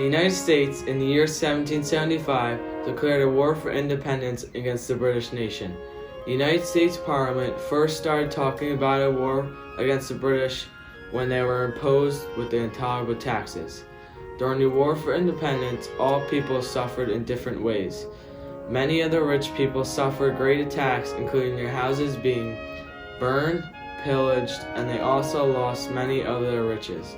United States, in the year 1775, declared a war for independence against the British nation. The United States Parliament first started talking about a war against the British when they were imposed with the intolerable taxes. During the War for Independence, all people suffered in different ways. Many of the rich people suffered great attacks, including their houses being burned, pillaged, and they also lost many of their riches.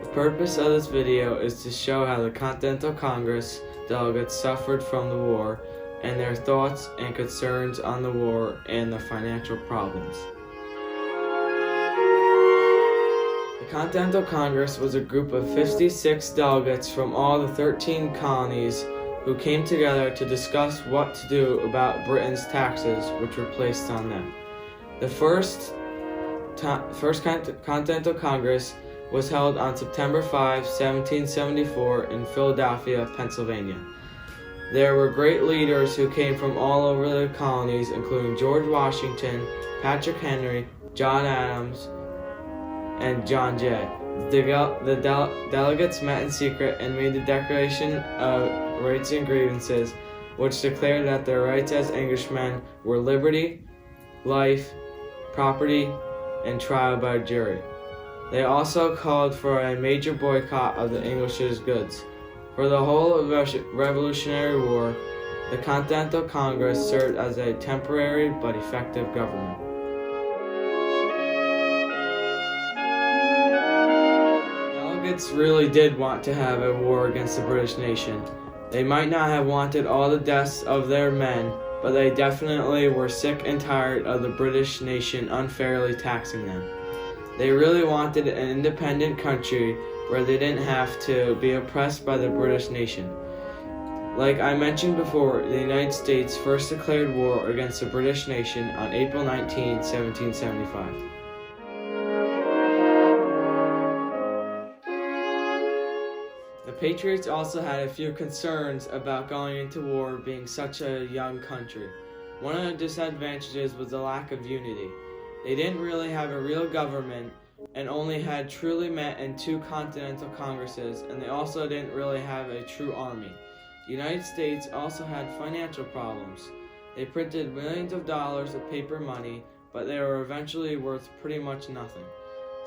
The purpose of this video is to show how the Continental Congress delegates suffered from the war and their thoughts and concerns on the war and the financial problems. The Continental Congress was a group of 56 delegates from all the 13 colonies who came together to discuss what to do about Britain's taxes which were placed on them. The first Continental Congress was held on September 5, 1774 in Philadelphia, Pennsylvania. There were great leaders who came from all over the colonies, including George Washington, Patrick Henry, John Adams, and John Jay. The delegates met in secret and made the Declaration of Rights and Grievances, which declared that their rights as Englishmen were liberty, life, property, and trial by jury. They also called for a major boycott of the English's goods. For the whole of the Revolutionary War, the Continental Congress served as a temporary but effective government. Delegates really did want to have a war against the British nation. They might not have wanted all the deaths of their men, but they definitely were sick and tired of the British nation unfairly taxing them. They really wanted an independent country where they didn't have to be oppressed by the British nation. Like I mentioned before, the United States first declared war against the British nation on April 19, 1775. The Patriots also had a few concerns about going into war being such a young country. One of the disadvantages was the lack of unity. They didn't really have a real government and only had truly met in 2 Continental Congresses, and they also didn't really have a true army. The United States also had financial problems. They printed millions of dollars of paper money, but they were eventually worth pretty much nothing.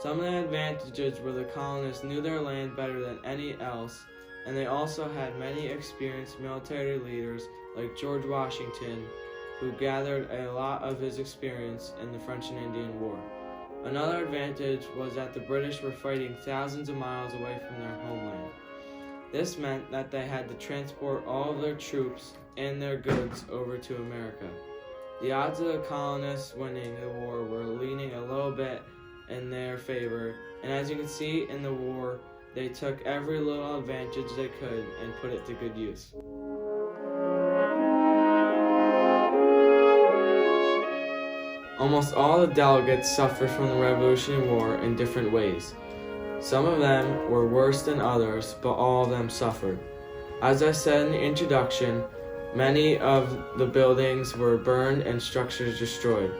Some of the advantages were the colonists knew their land better than any else, and they also had many experienced military leaders like George Washington, who gathered a lot of his experience in the French and Indian War. Another advantage was that the British were fighting thousands of miles away from their homeland. This meant that they had to transport all of their troops and their goods over to America. The odds of the colonists winning the war were leaning a little bit in their favor, and as you can see in the war, they took every little advantage they could and put it to good use. Almost all the delegates suffered from the Revolutionary War in different ways. Some of them were worse than others, but all of them suffered. As I said in the introduction, many of the buildings were burned and structures destroyed.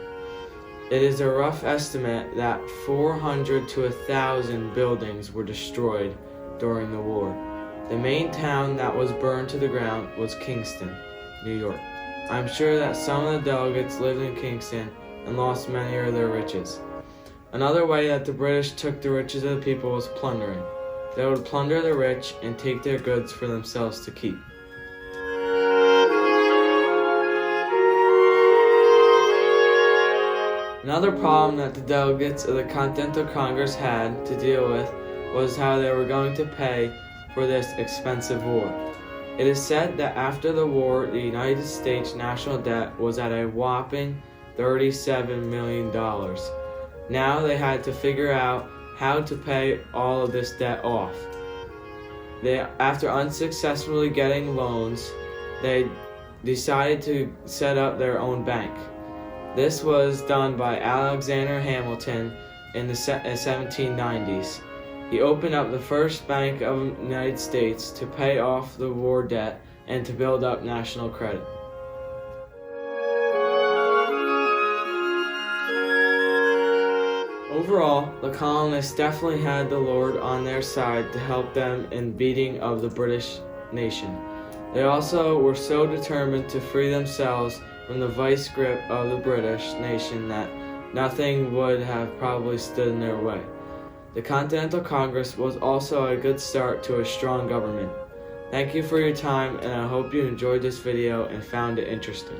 It is a rough estimate that 400 to 1,000 buildings were destroyed during the war. The main town that was burned to the ground was Kingston, New York. I'm sure that some of the delegates lived in Kingston and lost many of their riches. Another way that the British took the riches of the people was plundering. They would plunder the rich and take their goods for themselves to keep. Another problem that the delegates of the Continental Congress had to deal with was how they were going to pay for this expensive war. It is said that after the war, the United States national debt was at a whopping $37 million. Now they had to figure out how to pay all of this debt off. After unsuccessfully getting loans, they decided to set up their own bank. This was done by Alexander Hamilton in the 1790s. He opened up the first bank of the United States to pay off the war debt and to build up national credit. Overall, the colonists definitely had the Lord on their side to help them in beating of the British nation. They also were so determined to free themselves from the vice grip of the British nation that nothing would have probably stood in their way. The Continental Congress was also a good start to a strong government. Thank you for your time, and I hope you enjoyed this video and found it interesting.